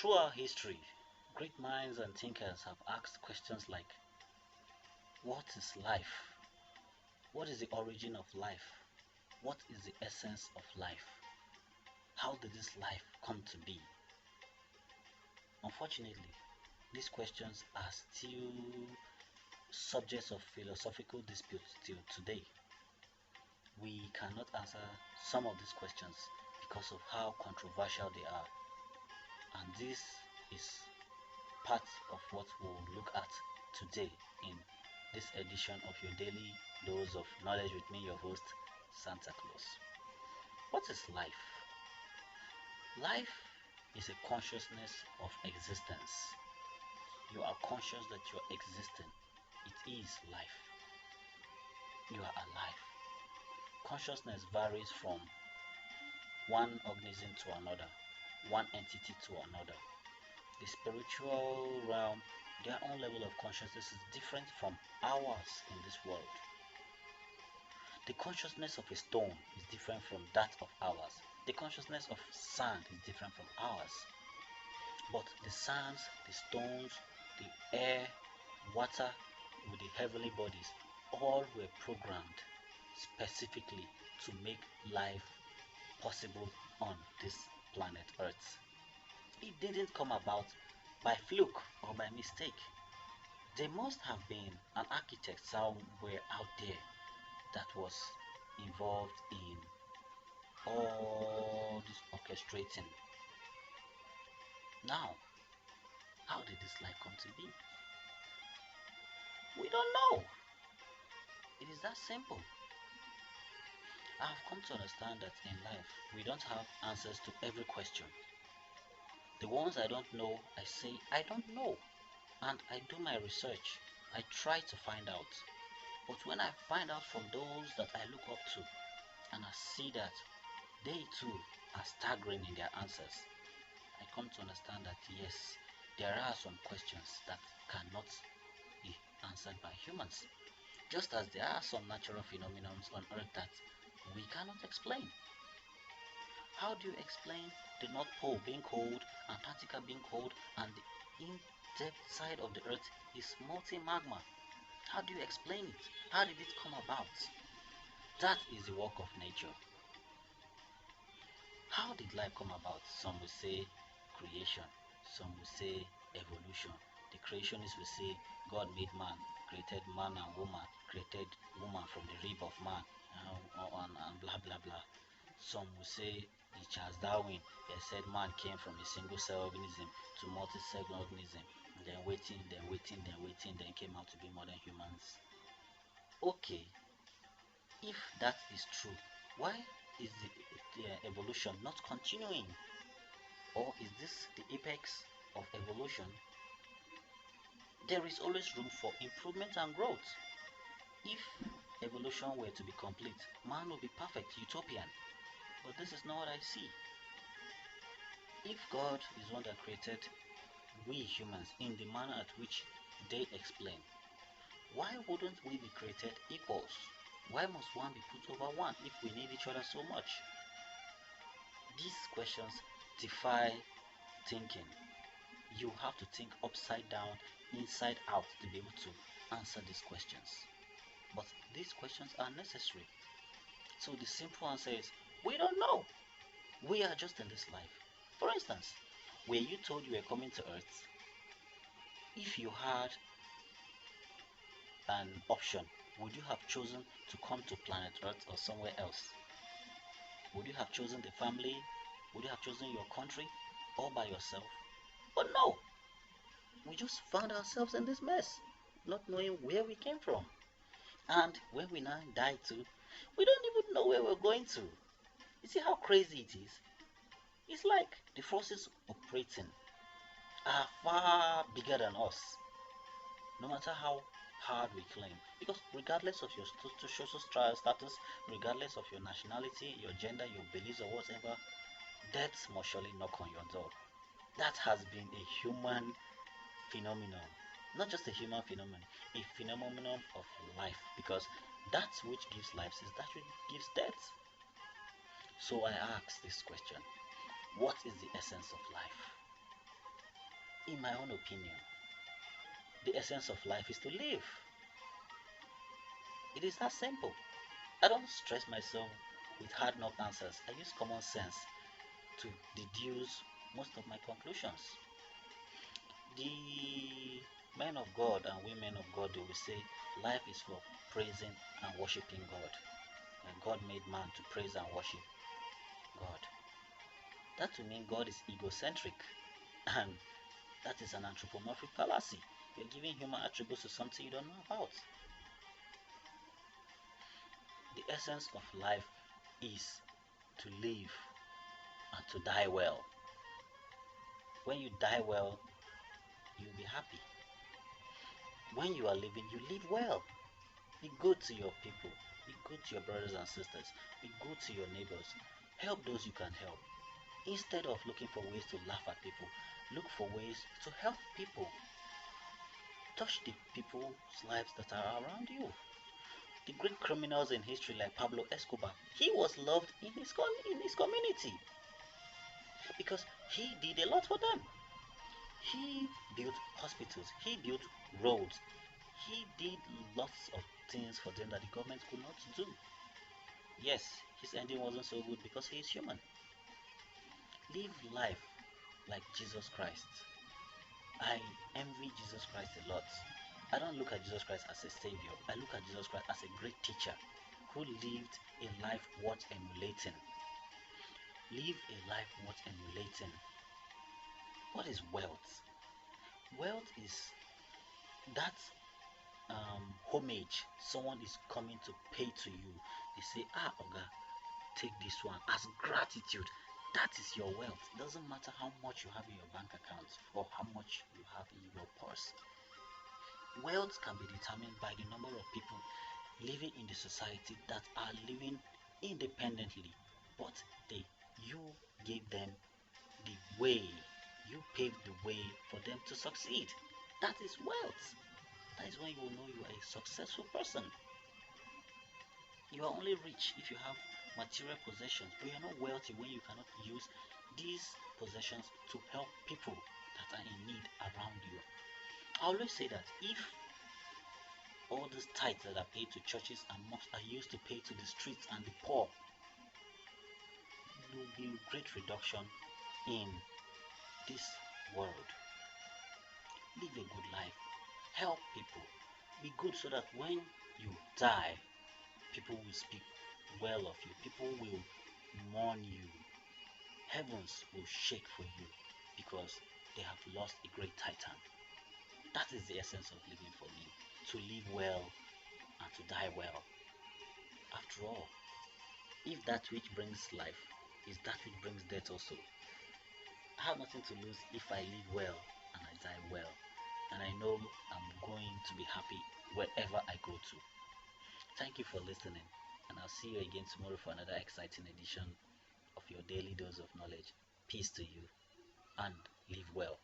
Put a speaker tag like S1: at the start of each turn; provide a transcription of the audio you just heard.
S1: Throughout history, great minds and thinkers have asked questions like, what is life? What is the origin of life? What is the essence of life? How did this life come to be? Unfortunately, these questions are still subjects of philosophical dispute till today. We cannot answer some of these questions because of how controversial they are, and this is part of what we'll look at today in this edition of your daily dose of knowledge with me, your host, Santa Claus. What is life? Life is a consciousness of existence. You are conscious that you are existing. It is life. You are alive. Consciousness varies from one organism to another, one entity to another. The spiritual realm, their own level of consciousness is different from ours in this world. The consciousness of a stone is different from that of ours. The consciousness of sand is different from ours. But the sands, the stones, the air, water with the heavenly bodies all were programmed specifically to make life possible on this planet Earth. It didn't come about by fluke or by mistake. There must have been an architect somewhere out there that was involved in all this orchestrating. Now, how did this life come to be? We don't know. It is that simple. I have come to understand that in life, we don't have answers to every question. The ones I don't know, I say I don't know. And I do my research. I try to find out. But when I find out from those that I look up to, and I see that they too are staggering in their answers, I come to understand that yes, there are some questions that cannot be answered by humans. Just as there are some natural phenomena on Earth that we cannot explain. How do you explain the North Pole being cold, Antarctica being cold, and the in-depth side of the Earth is molten magma? How do you explain it? How did it come about? That is the work of nature. How did life come about? Some will say creation, some will say evolution. The creationists will say God made man, created man and woman, created woman from the rib of man, and blah blah blah. Some will say Charles Darwin said man came from a single cell organism to multi-cell organism, and then waiting, then came out to be modern humans. Okay, if that is true, why is the evolution not continuing? Or is this the apex of evolution? There is always room for improvement and growth. If evolution were to be complete, man would be perfect, utopian. But this is not what I see. If God is one that created we humans in the manner at which they explain, why wouldn't we be created equals? Why must one be put over one if we need each other so much? These questions defy thinking. You have to think upside down, inside out to be able to answer these questions. But these questions are necessary. So the simple answer is, we don't know. We are just in this life. For instance, were you told you were coming to Earth? If you had an option, would you have chosen to come to planet Earth or somewhere else? Would you have chosen the family? Would you have chosen your country all by yourself? But no, we just found ourselves in this mess, not knowing where we came from. And when we now die too, we don't even know where we're going to. You see how crazy it is? It's like the forces operating are far bigger than us, no matter how hard we claim. Because regardless of your social status, regardless of your nationality, your gender, your beliefs, or whatever, death must surely knock on your door. That has been a human phenomenon, not just a human phenomenon, a phenomenon of life, because that which gives life is that which gives death. So I ask this question: what is the essence of life? In my own opinion, the essence of life is to live. It is that simple. I don't stress myself with hard knock answers. I use common sense to deduce most of my conclusions. The men of God and women of God, they will say life is for praising and worshiping God. And God made man to praise and worship God. That to mean God is egocentric, and that is an anthropomorphic fallacy. You're giving human attributes to something you don't know about. The essence of life is to live and to die well. When you die well, you'll be happy. When you are living, you live well. Be good to your people. Be good to your brothers and sisters. Be good to your neighbors. Help those you can help. Instead of looking for ways to laugh at people, look for ways to help people. Touch the people's lives that are around you. The great criminals in history like Pablo Escobar, he was loved in his community because he did a lot for them. He built hospitals, he built roads, he did lots of things for them that the government could not do. Yes, his ending wasn't so good because he is human. Live life like Jesus Christ. I envy Jesus Christ a lot. I don't look at Jesus Christ as a savior. I look at Jesus Christ as a great teacher who lived a life worth emulating. Live a life worth emulating. What is wealth? Wealth is that homage someone is coming to pay to you. They say, ah, Oga, take this one as gratitude. That is your wealth. It doesn't matter how much you have in your bank account or how much you have in your purse. Wealth can be determined by the number of people living in the society that are living independently, but you gave them the way, you paved the way for them to succeed. That is wealth. That is when you will know you are a successful person. You are only rich if you have material possessions, but you are not wealthy when you cannot use these possessions to help people that are in need around you. I always say that if all these tithes that are paid to churches and mosques are used to pay to the streets and the poor, there will be great reduction in this world. Live a good life. Help people. Be good so that when you die, people will speak well of you. People will mourn you. Heavens will shake for you because they have lost a great titan. That is the essence of living for me. To live well and to die well. After all, if that which brings life is that which brings death also, I have nothing to lose if I live well and I die well. And I know I'm going to be happy wherever I go to. Thank you for listening, and I'll see you again tomorrow for another exciting edition of your daily dose of knowledge. Peace to you, and live well.